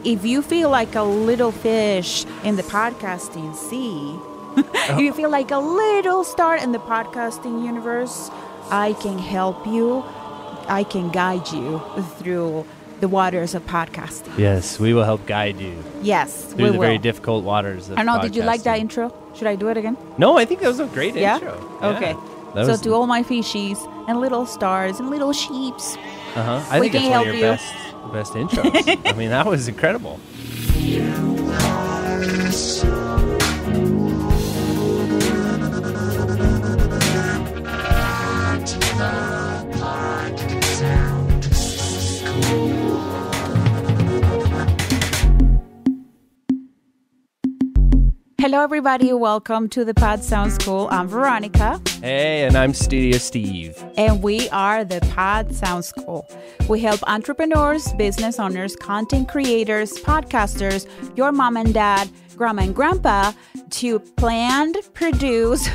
if you feel like a little fish in the podcasting sea, if you feel like a little star in the podcasting universe, I can help you. I can guide you through the waters of podcasting. Yes, we will help guide you. Yes, through the very difficult waters of I don't know, podcasting. did you like that intro? Should I do it again? No, I think that was a great intro. Okay. So to all my fishies and little stars and little sheeps, I think it's one of your best intros. I mean, that was incredible. Hello, everybody. Welcome to the Pod Sound School. I'm Veronica. Hey, and I'm Studio Steve. And we are the Pod Sound School. We help entrepreneurs, business owners, content creators, podcasters, your mom and dad, grandma and grandpa to plan, produce,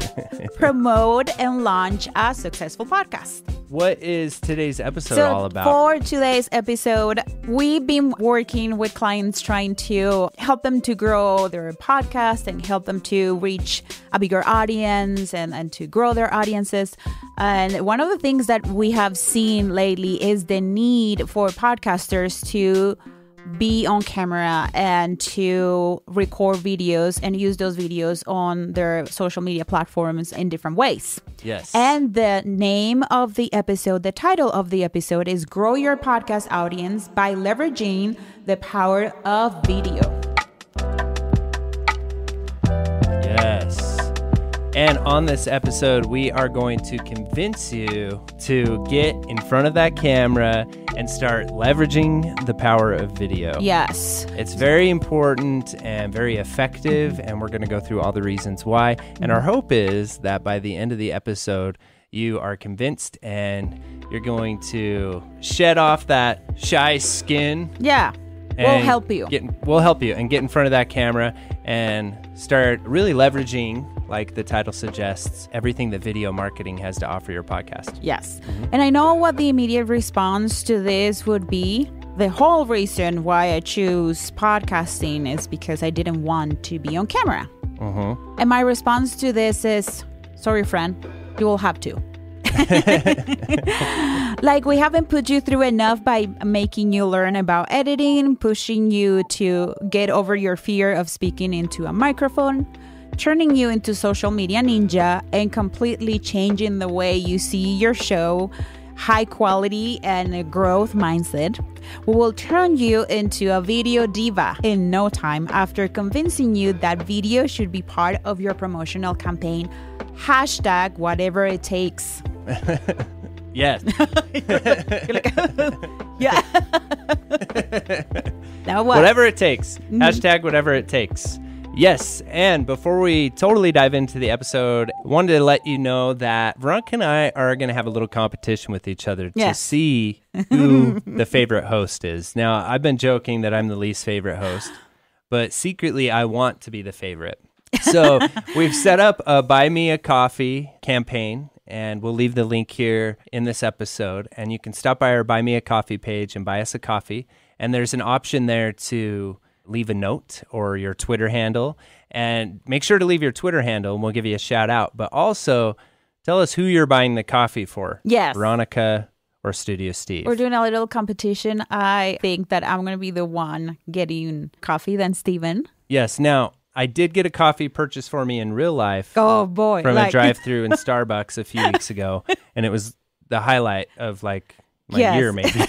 promote, and launch a successful podcast. What is today's episode all about? For today's episode, we've been working with clients trying to help them to grow their podcast and help them to reach a bigger audience and to grow their audiences. And one of the things that we have seen lately is the need for podcasters to be on camera and to record videos and use those videos on their social media platforms in different ways. Yes. And the name of the episode, the title of the episode is Grow Your Podcast Audience by Leveraging the Power of Video. Yes. And on this episode, we are going to convince you to get in front of that camera and start leveraging the power of video. Yes. It's very important and very effective, and we're going to go through all the reasons why. And our hope is that by the end of the episode, you are convinced and you're going to shed off that shy skin. Yeah. We'll help you. We'll help you and get in front of that camera and start really leveraging, like the title suggests, everything that video marketing has to offer your podcast. Yes. And I know what the immediate response to this would be. The whole reason why I choose podcasting is because I didn't want to be on camera. And my response to this is, sorry, friend, you will have to. Like, we haven't put you through enough by making you learn about editing, pushing you to get over your fear of speaking into a microphone, turning you into social media ninja, and completely changing the way you see your show, high quality and a growth mindset. We will turn you into a video diva in no time after convincing you that video should be part of your promotional campaign. Hashtag whatever it takes. Yes. You're like, yeah. Now what? Whatever it takes. Hashtag whatever it takes. Yes, and before we totally dive into the episode, I wanted to let you know that Veronica and I are going to have a little competition with each other to see who the favorite host is. Now, I've been joking that I'm the least favorite host, but secretly I want to be the favorite. So we've set up a Buy Me a Coffee campaign, and we'll leave the link here in this episode. And you can stop by our Buy Me a Coffee page and buy us a coffee. And there's an option there to leave a note or your Twitter handle. And make sure to leave your Twitter handle, and we'll give you a shout out. But also, tell us who you're buying the coffee for. Yes. Veronica or Studio Steve. We're doing a little competition. I think that I'm going to be the one getting coffee than Steven. Yes. Now, I did get a coffee purchased for me in real life. Oh, boy. From a drive-thru in Starbucks a few weeks ago. And it was the highlight of like my year, maybe.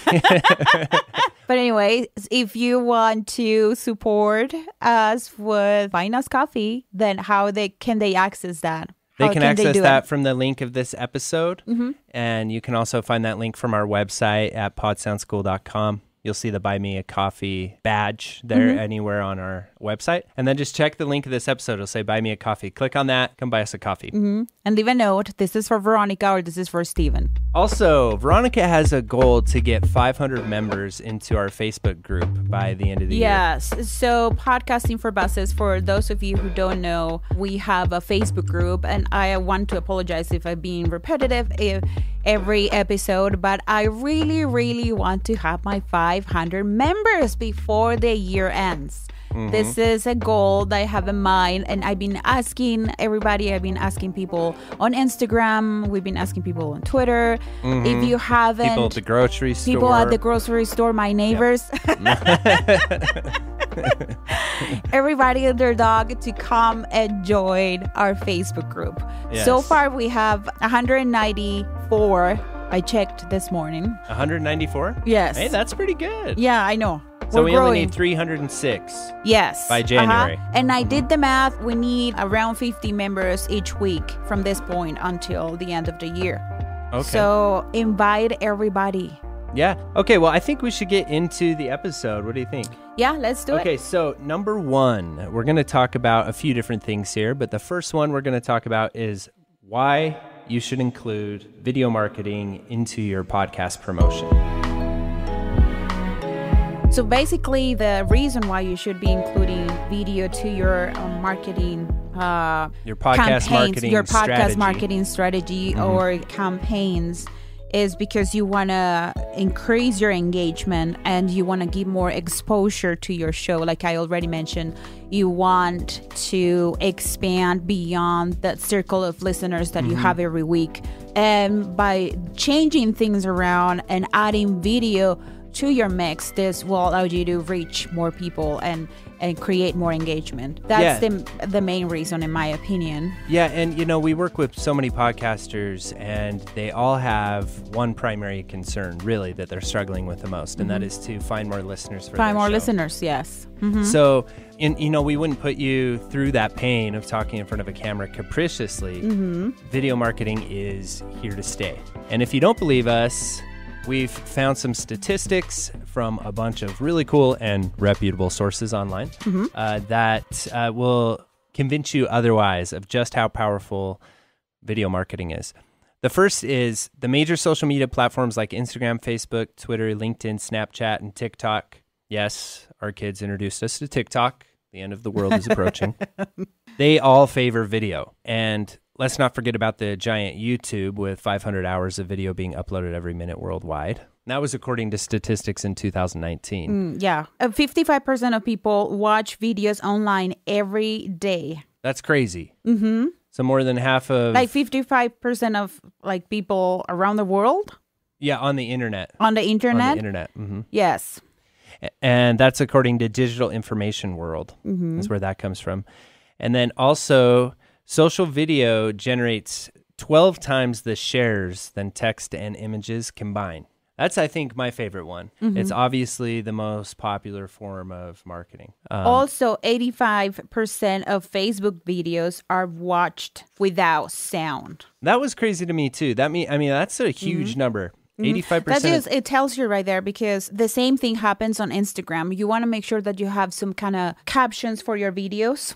But anyway, if you want to support us with buying us coffee, then how can they access that? They can access that from the link of this episode. And you can also find that link from our website at podsoundschool.com. You'll see the Buy Me a Coffee badge there anywhere on our website. And then just check the link of this episode. It'll say Buy Me a Coffee. Click on that. Come buy us a coffee. And leave a note. This is for Veronica or this is for Steven. Also, Veronica has a goal to get 500 members into our Facebook group by the end of the year. Yes. So Podcasting for Buses, for those of you who don't know, we have a Facebook group. And I want to apologize if I'm being repetitive. every episode, but I really, really want to have my 500 members before the year ends. This is a goal that I have in mind, and I've been asking everybody. I've been asking people on Instagram. We've been asking people on Twitter. If you haven't, people at the grocery store. People at the grocery store, my neighbors. Everybody and their dog to come and join our Facebook group. Yes. So far, we have 194. I checked this morning. 194? Yes. Hey, that's pretty good. Yeah, I know. So we growing. only need 306. Yes. By January. And I did the math. We need around 50 members each week from this point until the end of the year. Okay. So invite everybody. Yeah. Okay, well, I think we should get into the episode. What do you think? Yeah, let's do it. Okay, so number one, we're going to talk about a few different things here, but the first one we're going to talk about is why you should include video marketing into your podcast promotion. So basically, the reason why you should be including video to your marketing, your podcast marketing strategy or campaigns is because you want to increase your engagement and you want to give more exposure to your show. Like I already mentioned, you want to expand beyond that circle of listeners that you have every week. And by changing things around and adding video to your mix, this will allow you to reach more people and create more engagement. That's the main reason, in my opinion. Yeah, and we work with so many podcasters, and they all have one primary concern, really, that they're struggling with the most, and that is to find more listeners for their show. Listeners, yes. So, we wouldn't put you through that pain of talking in front of a camera capriciously. Video marketing is here to stay. And if you don't believe us, we've found some statistics from a bunch of really cool and reputable sources online that will convince you otherwise of just how powerful video marketing is. The first is the major social media platforms like Instagram, Facebook, Twitter, LinkedIn, Snapchat, and TikTok. Yes, our kids introduced us to TikTok. The end of the world is approaching. They all favor video. And let's not forget about the giant YouTube with 500 hours of video being uploaded every minute worldwide. And that was according to statistics in 2019. 55% of people watch videos online every day. That's crazy. So more than half of... Like 55% of people around the world? Yeah, on the internet. On the internet? On the internet. Yes. And that's according to Digital Information World. That's where that comes from. And then also... social video generates 12 times the shares than text and images combined. That's, I think, my favorite one. It's obviously the most popular form of marketing. Also, 85% of Facebook videos are watched without sound. That was crazy to me, too. That's a huge number. 85%. That is, it tells you right there, because the same thing happens on Instagram. You want to make sure that you have some kind of captions for your videos.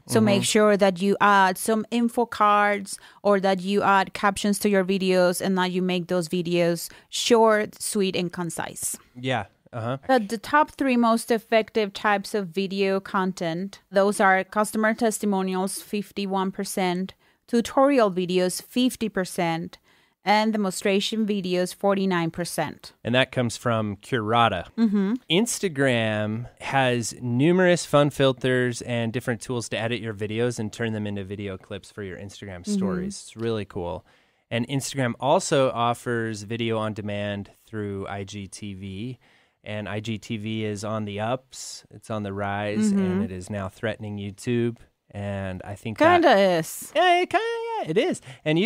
So make sure that you add some info cards or that you add captions to your videos and that you make those videos short, sweet, and concise. Yeah. But the top 3 most effective types of video content, those are customer testimonials, 51%, tutorial videos, 50%, and demonstration videos, 49%. And that comes from Curata. Instagram has numerous fun filters and different tools to edit your videos and turn them into video clips for your Instagram stories. It's really cool. And Instagram also offers video on demand through IGTV. And IGTV is on the ups. It's on the rise. And it is now threatening YouTube. And I think kind of is. Yeah, it is. And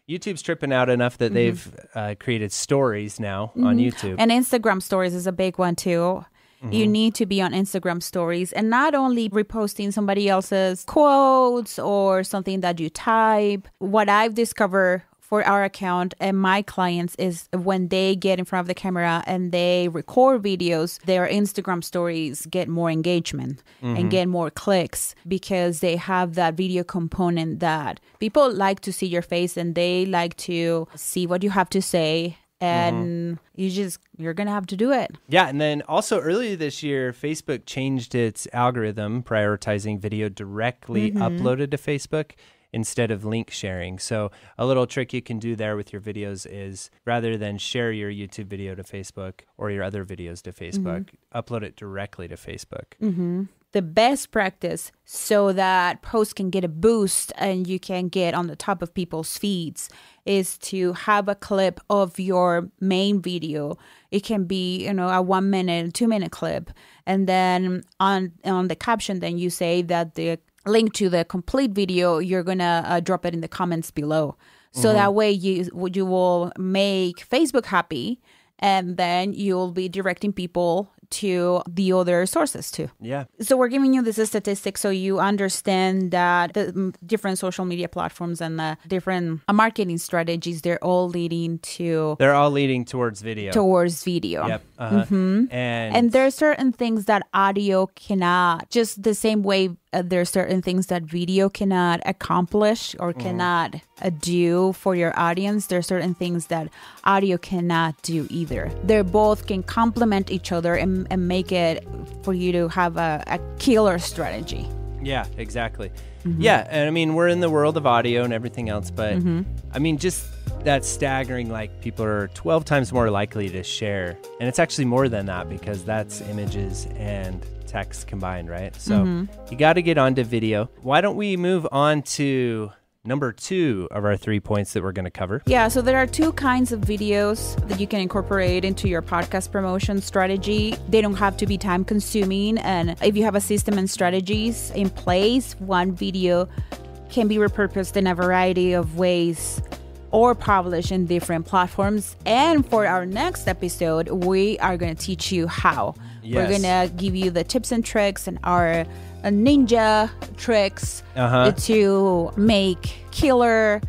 YouTube's tripping out enough that they've created stories now on YouTube. And Instagram stories is a big one too. You need to be on Instagram stories and not only reposting somebody else's quotes or something that you type. What I've discovered for our account and my clients is when they get in front of the camera and they record videos, their Instagram stories get more engagement and get more clicks because they have that video component that people like to see your face and they like to see what you have to say. And you're going to have to do it. Yeah. And then also earlier this year, Facebook changed its algorithm prioritizing video directly uploaded to Facebook instead of link sharing. So a little trick you can do there with your videos is rather than share your YouTube video to Facebook or your other videos to Facebook, upload it directly to Facebook. The best practice so that posts can get a boost and you can get on the top of people's feeds is to have a clip of your main video. It can be, a 1 minute, 2 minute clip. And then on the caption, then you say that the link to the complete video, you're going to drop it in the comments below. So that way you will make Facebook happy, and then you'll be directing people to the other sources too. Yeah. So we're giving you this statistic so you understand that the different social media platforms and the different marketing strategies, they're all leading towards video. Yep. And there are certain things that audio cannot, just the same way there are certain things that video cannot accomplish or cannot do for your audience. There are certain things that audio cannot do either. They both can complement each other and make it for you to have a killer strategy. Yeah, exactly. Yeah, and I mean, we're in the world of audio and everything else, but I mean, just that's staggering. Like, people are 12 times more likely to share. And it's actually more than that because that's images and text combined, right? So you got to get onto video. Why don't we move on to number 2 of our 3 points that we're going to cover? Yeah, so there are 2 kinds of videos that you can incorporate into your podcast promotion strategy. They don't have to be time consuming. And if you have a system and strategies in place, one video can be repurposed in a variety of ways or published in different platforms. And for our next episode, we are going to teach you how. Yes. We're going to give you the tips and tricks and our ninja tricks to make killer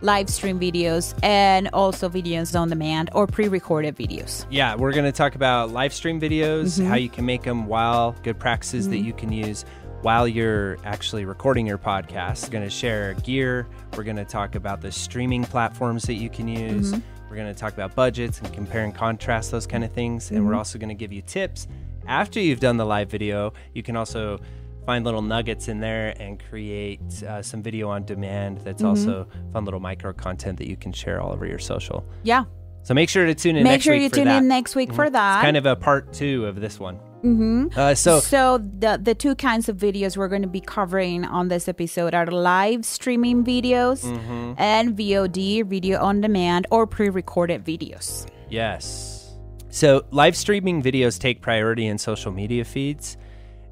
live stream videos and also videos on demand or pre-recorded videos. Yeah, we're going to talk about live stream videos, how you can make them while, good practices that you can use while you're actually recording your podcast. We're going to share gear. We're going to talk about the streaming platforms that you can use. We're going to talk about budgets and compare and contrast those kind of things. And we're also going to give you tips. After you've done the live video, you can also find little nuggets in there and create some video on demand that's also fun little micro content that you can share all over your social. Yeah. So make sure to tune in next week for that. Make sure you tune in next week for that. It's kind of a part 2 of this one. So the 2 kinds of videos we're going to be covering on this episode are live streaming videos and VOD, video on demand, or pre-recorded videos. Yes. So live streaming videos take priority in social media feeds.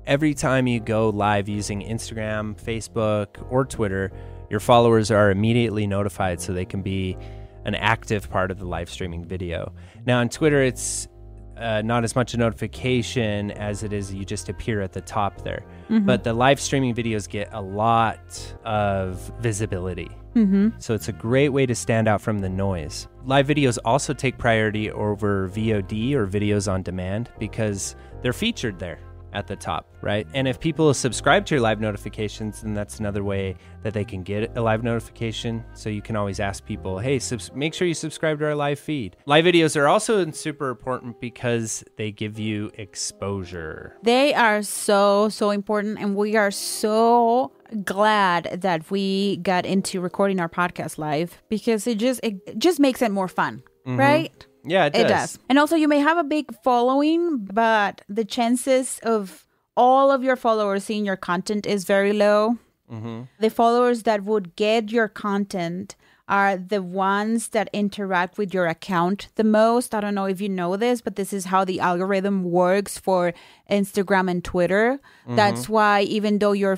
Every time you go live using Instagram, Facebook, or Twitter, your followers are immediately notified so they can be an active part of the live streaming video. Now on Twitter, it's not as much a notification as it is you just appear at the top there. But the live streaming videos get a lot of visibility. So it's a great way to stand out from the noise. Live videos also take priority over VOD or videos on demand because they're featured there at the top, right? And if people subscribe to your live notifications, then that's another way that they can get a live notification. So you can always ask people, hey, make sure you subscribe to our live feed. Live videos are also super important because they give you exposure. They are so important, and we are so glad that we got into recording our podcast live because it just makes it more fun, right? Yeah, it does. And also, you may have a big following, but the chances of all of your followers seeing your content is very low. The followers that would get your content are the ones that interact with your account the most. I don't know if you know this, but this is how the algorithm works for Instagram and Twitter. That's why even though you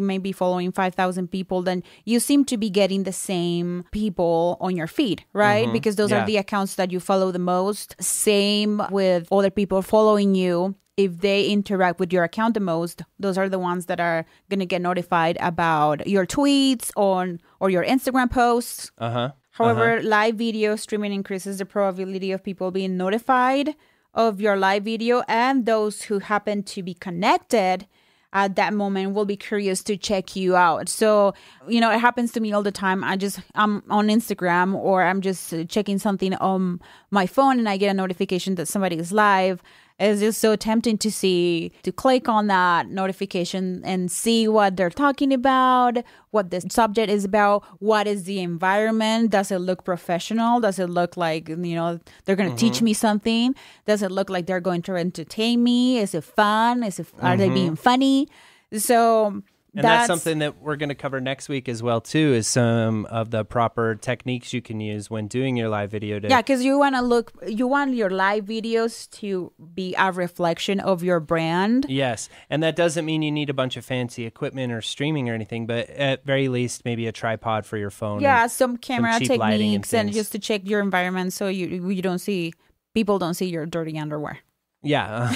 may be following 5,000 people, then you seem to be getting the same people on your feed, right? Because those are the accounts that you follow the most. Same with other people following you. If they interact with your account the most, those are the ones that are going to get notified about your tweets or your Instagram posts. However, live video streaming increases the probability of people being notified of your live video, and those who happen to be connected at that moment will be curious to check you out. So, it happens to me all the time. I'm on Instagram or I'm just checking something on my phone and I get a notification that somebody is live. It's just so tempting to click on that notification and see what they're talking about, what the subject is about, what is the environment. Does it look professional? Does it look like, they're going to teach me something? Does it look like they're going to entertain me? Is it fun? Are they being funny? So... And that's something that we're going to cover next week as well, too, is some of the proper techniques you can use when doing your live video. Yeah, because you want your live videos to be a reflection of your brand. Yes, and that doesn't mean you need a bunch of fancy equipment or streaming or anything, but at very least, maybe a tripod for your phone. Yeah, some camera techniques and just to check your environment so you don't see, people don't see your dirty underwear. Yeah.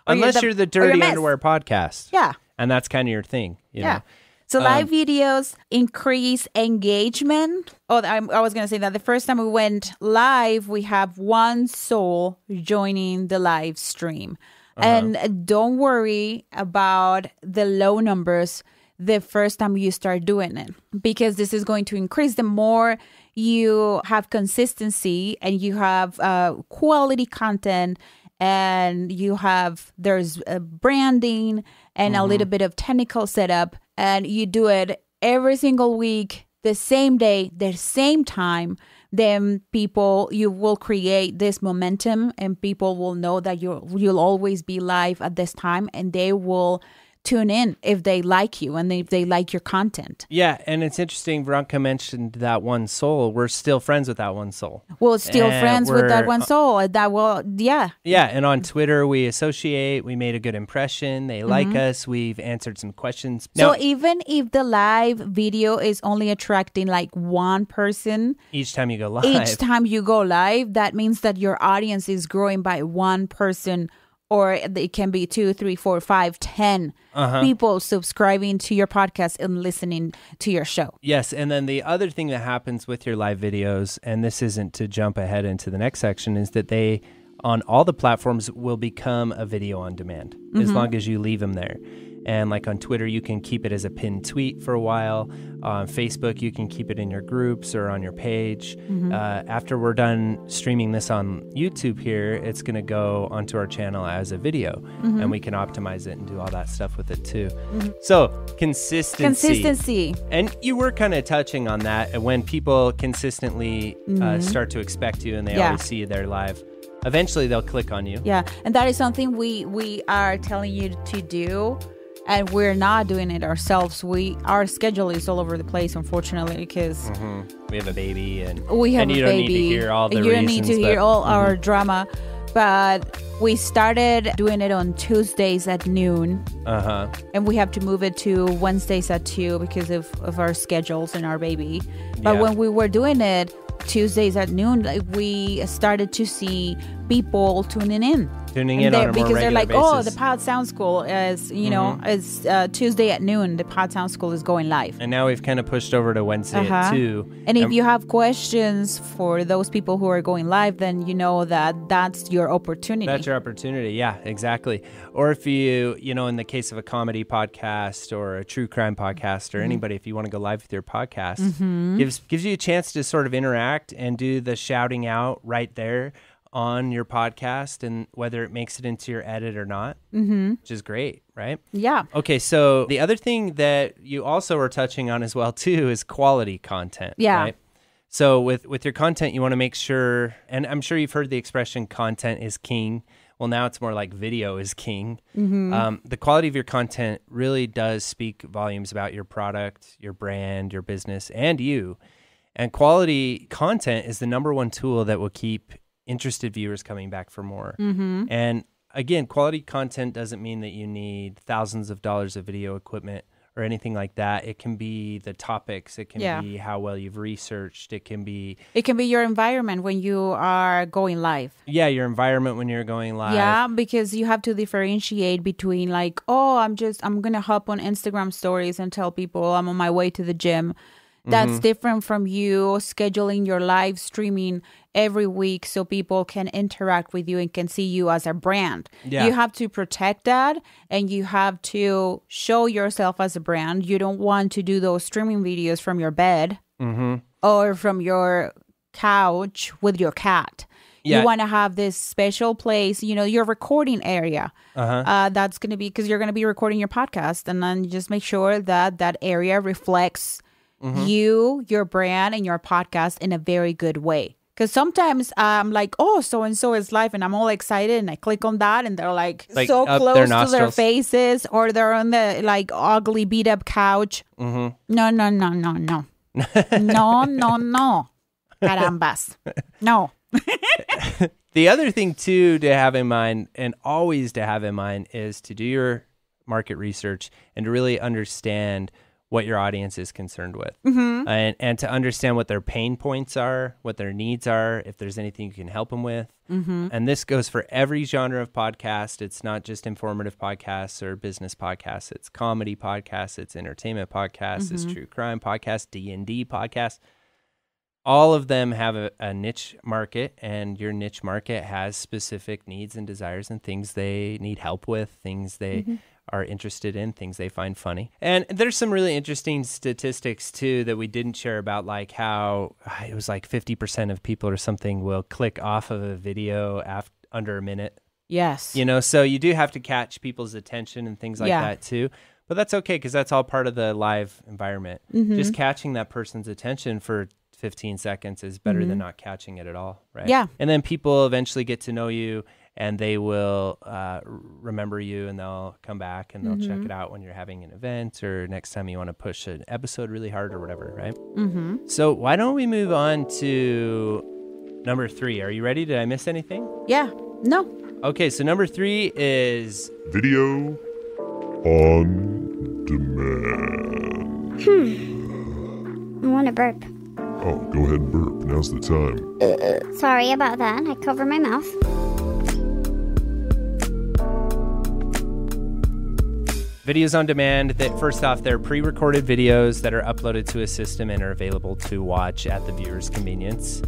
Unless you're the Dirty Underwear podcast. Yeah. And that's kind of your thing. You know? So live videos increase engagement. Oh, I was going to say that the first time we went live, we have one soul joining the live stream. And don't worry about the low numbers the first time you start doing it, because this is going to increase the more you have consistency and you have quality content. And there's branding and a little bit of technical setup, and you do it every single week, the same day, the same time, then you will create this momentum and people will know that you'll always be live at this time, and they will tune in if they like you and if they like your content. Yeah, and it's interesting, Veronica mentioned that one soul. We're still friends with that one soul. We're still friends with that one soul. Yeah, and on Twitter, we associate. We made a good impression. They like us. We've answered some questions. So even if the live video is only attracting like one person. Each time you go live, that means that your audience is growing by one person. Or it can be 2, 3, 4, 5, 10 people subscribing to your podcast and listening to your show. Yes, and then the other thing that happens with your live videos, and this isn't to jump ahead into the next section, is that they, on all the platforms, will become a video on demand as long as you leave them there. And like on Twitter, you can keep it as a pinned tweet for a while. On Facebook, you can keep it in your groups or on your page. After we're done streaming this on YouTube here, it's going to go onto our channel as a video. And we can optimize it and do all that stuff with it too. So consistency. And you were kind of touching on that. When people consistently start to expect you and they always see you there live, eventually they'll click on you. Yeah, and that is something we are telling you to do. And we're not doing it ourselves. Our schedule is all over the place, unfortunately, because we have a baby, and you don't need to hear all the reasons. You don't need to hear all our drama. But we started doing it on Tuesdays at noon. And we have to move it to Wednesdays at 2 because of our schedules and our baby. But when we were doing it Tuesdays at noon, we started to see people tuning in on a more because they're like, basis. oh, the pod sounds cool. As as Tuesday at noon, the pod sounds cool is going live. And now we've kind of pushed over to Wednesday at 2. And if you have questions for those people who are going live, then you know that's your opportunity. That's your opportunity. Yeah, exactly. Or if you in the case of a comedy podcast or a true crime podcast or anybody, if you want to go live with your podcast, gives you a chance to sort of interact and do the shouting out right there on your podcast, and whether it makes it into your edit or not, which is great, right? Yeah. Okay, so the other thing that you also were touching on as well too is quality content. Yeah. Right? So with your content, you want to make sure, and I'm sure you've heard the expression content is king. Well, now it's more like video is king. The quality of your content really does speak volumes about your product, your brand, your business, and you. And quality content is the number one tool that will keep interested viewers coming back for more. And again, quality content doesn't mean that you need thousands of dollars of video equipment or anything like that. It can be the topics. It can be how well you've researched. It can be your environment when you are going live. Yeah, your environment when you're going live. Yeah, because you have to differentiate between like, oh, I'm going to hop on Instagram stories and tell people I'm on my way to the gym. That's different from you scheduling your live streaming every week so people can interact with you and can see you as a brand. Yeah. You have to protect that, and you have to show yourself as a brand. You don't want to do those streaming videos from your bed or from your couch with your cat. You want to have this special place, your recording area. That's going to be, because you're going to be recording your podcast. And then you just make sure that area reflects you, your brand, and your podcast in a very good way. Because sometimes I'm like, oh, so-and-so is live, and I'm all excited, and I click on that, and they're like so close to their faces, or they're on the ugly beat-up couch. No. No. Carambas. No. The other thing, too, to have in mind, and always to have in mind, is to do your market research and to really understand what your audience is concerned with, and to understand what their pain points are, what their needs are, if there's anything you can help them with. And this goes for every genre of podcast. It's not just informative podcasts or business podcasts. It's comedy podcasts. It's entertainment podcasts. It's true crime podcasts, D&D podcasts. All of them have a niche market, and your niche market has specific needs and desires and things they need help with, things they are interested in, things they find funny. And there's some really interesting statistics too that we didn't share about, like how it was like 50% of people or something will click off of a video under a minute. Yes. So you do have to catch people's attention and things like that too. But that's okay, because that's all part of the live environment. Just catching that person's attention for 15 seconds is better than not catching it at all, right? Yeah. And then people eventually get to know you, and they will remember you, and they'll come back, and they'll check it out when you're having an event or next time you want to push an episode really hard or whatever, right? So why don't we move on to number 3? Are you ready? Did I miss anything? Yeah. No. Okay, so number 3 is video on demand. I want to burp. Oh, go ahead and burp. Now's the time. Sorry about that. I cover my mouth. videos on demand. That first off, they're pre-recorded videos that are uploaded to a system and are available to watch at the viewer's convenience.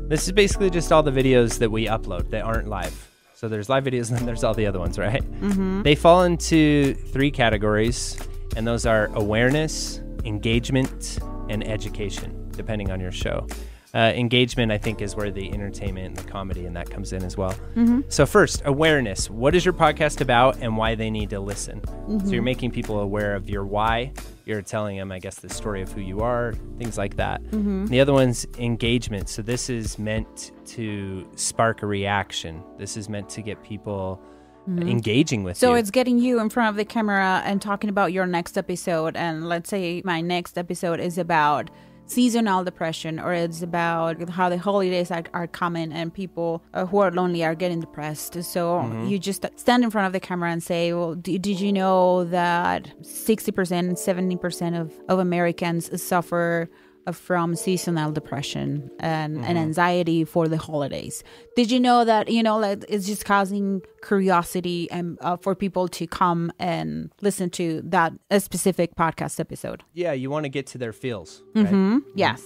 This is basically just all the videos that we upload that aren't live. So there's live videos and then there's all the other ones, right? Mm-hmm. They fall into 3 categories, and those are awareness, engagement, and education, depending on your show. Engagement, I think, is where the entertainment and the comedy and that comes in as well. Mm-hmm. So first, awareness. What is your podcast about and why they need to listen? Mm-hmm. So you're making people aware of your why. You're telling them, I guess, the story of who you are, things like that. Mm-hmm. The other one's engagement. So this is meant to spark a reaction. This is meant to get people engaging with you. So it's getting you in front of the camera and talking about your next episode. And let's say my next episode is about seasonal depression, or it's about how the holidays are coming and people who are lonely are getting depressed. So you just stand in front of the camera and say, well, did you know that 60% and 70% of Americans suffer from seasonal depression and anxiety for the holidays? Did you know that, like, it's just causing curiosity and for people to come and listen to a specific podcast episode? Yeah, you want to get to their feels, right? Mm-hmm. Yes.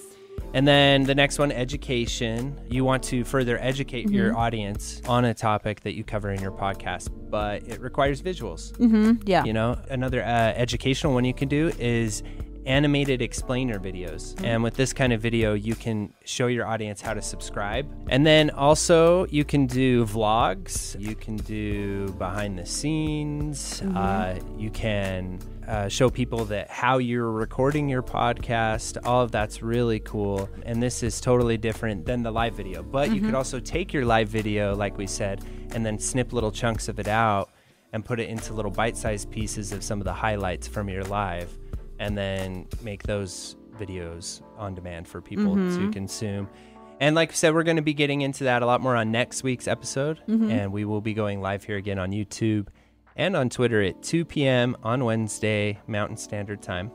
And then the next one, education. You want to further educate your audience on a topic that you cover in your podcast, but it requires visuals. Mm-hmm. Yeah. Another educational one you can do is animated explainer videos. And with this kind of video, you can show your audience how to subscribe. And then also you can do vlogs, you can do behind the scenes, you can show people that how you're recording your podcast. All of that's really cool. And this is totally different than the live video. But you could also take your live video, like we said, and then snip little chunks of it out and put it into little bite-sized pieces of some of the highlights from your live, and then make those videos on demand for people to consume. And like I said, we're going to be getting into that a lot more on next week's episode. And we will be going live here again on YouTube and on Twitter at 2 p.m. on Wednesday, Mountain Standard Time.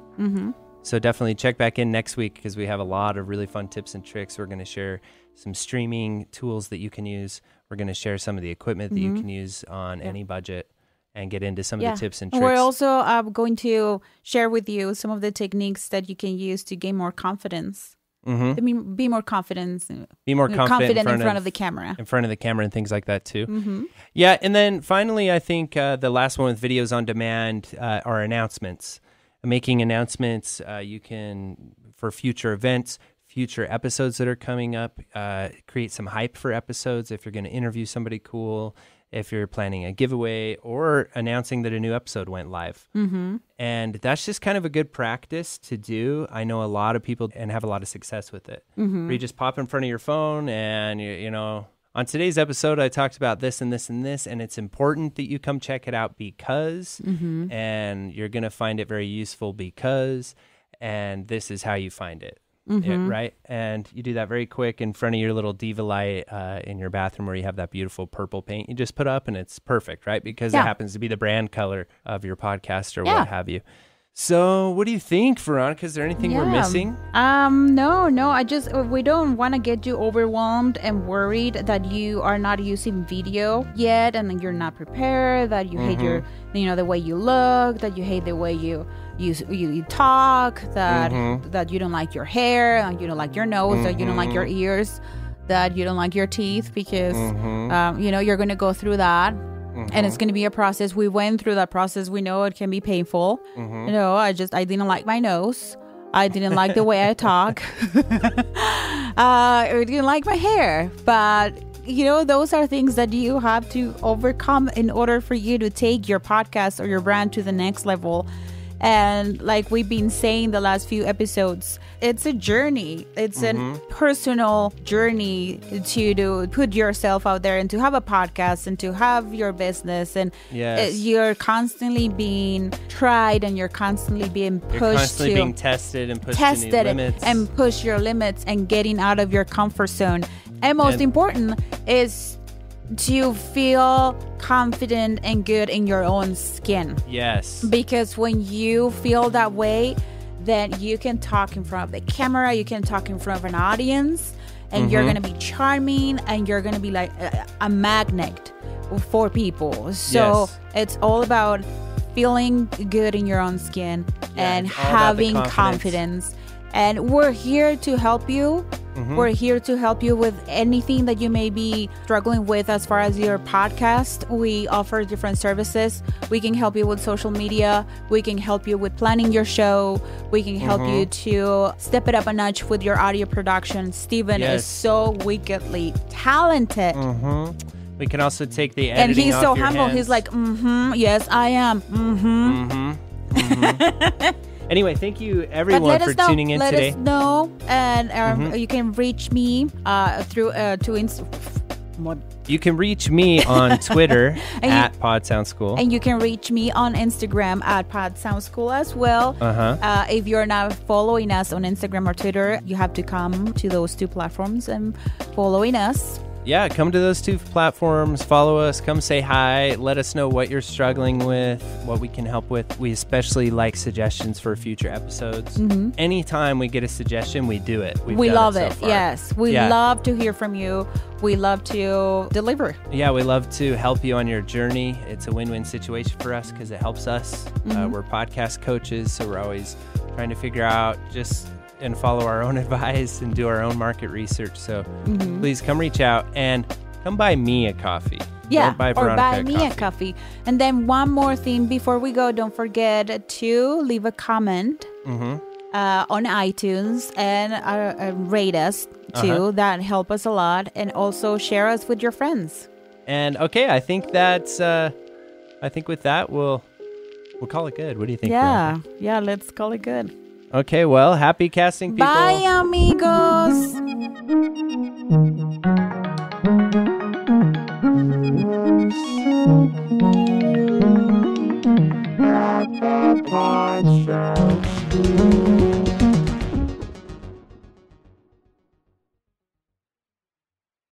So definitely check back in next week, because we have a lot of really fun tips and tricks. We're going to share some streaming tools that you can use. We're going to share some of the equipment that you can use on any budget, and get into some of the tips and tricks. We're also going to share with you some of the techniques that you can use to gain more confidence. I mean, be more confident. Be more confident in front of the camera. In front of the camera and things like that too. Yeah, and then finally, I think the last one with videos on demand are announcements. Making announcements, you can, for future events, future episodes that are coming up, create some hype for episodes if you're going to interview somebody cool, if you're planning a giveaway or announcing that a new episode went live. Mm-hmm. And that's just kind of a good practice to do. I know a lot of people and have a lot of success with it. Mm-hmm. Where you just pop in front of your phone and, you know, on today's episode, I talked about this and this and this, and it's important that you come check it out because, and you're going to find it very useful because, and this is how you find it. Right? And you do that very quick in front of your little diva light in your bathroom where you have that beautiful purple paint you just put up, and it's perfect, right? Because it happens to be the brand color of your podcast or what have you. So what do you think, Veronica? Is there anything we're missing? No. We don't want to get you overwhelmed and worried that you are not using video yet and you're not prepared, that you hate your, the way you look, that you hate the way you talk, that you don't like your hair, that you don't like your nose, that you don't like your ears, that you don't like your teeth because, you're going to go through that. And it's going to be a process. We went through that process. We know it can be painful. I didn't like my nose. I didn't like the way I talk. I didn't like my hair. But, those are things that you have to overcome in order for you to take your podcast or your brand to the next level. And like we've been saying the last few episodes, it's a journey. It's a personal journey to put yourself out there and to have a podcast and to have your business. And you're constantly being tried and you're constantly being pushed. You're constantly being tested and pushed to new limits. And push your limits and getting out of your comfort zone. And most important is to feel confident and good in your own skin. Yes. Because when you feel that way, then you can talk in front of the camera, you can talk in front of an audience, and you're going to be charming and you're going to be like a magnet for people. So it's all about feeling good in your own skin and having confidence. And we're here to help you. We're here to help you with anything that you may be struggling with as far as your podcast. We offer different services. We can help you with social media. We can help you with planning your show. We can help you to step it up a notch with your audio production. Steven is so wickedly talented. We can also take the editing and he's off so your humble. hands. He's like, yes, I am. Anyway, thank you everyone for tuning in today. Let us know, and you can reach me through You can reach me on Twitter at Pod Sound School, and you can reach me on Instagram at Pod Sound School as well. If you're not following us on Instagram or Twitter, you have to come to those two platforms and following us. Yeah, come to those two platforms, follow us, come say hi, let us know what you're struggling with, what we can help with. We especially like suggestions for future episodes. Anytime we get a suggestion, we do it. We love it. Yes, we love to hear from you. We love to deliver. Yeah, we love to help you on your journey. It's a win-win situation for us because it helps us. We're podcast coaches, so we're always trying to figure out and follow our own advice and do our own market research. So please come reach out and come buy me a coffee. Yeah, buy or buy me a coffee. And then one more thing before we go, don't forget to leave a comment on iTunes and rate us too. That help us a lot. And also share us with your friends. And okay, I think that's I think with that we'll call it good. What do you think? Yeah, let's call it good. Okay, well, happy casting, people. Bye, amigos.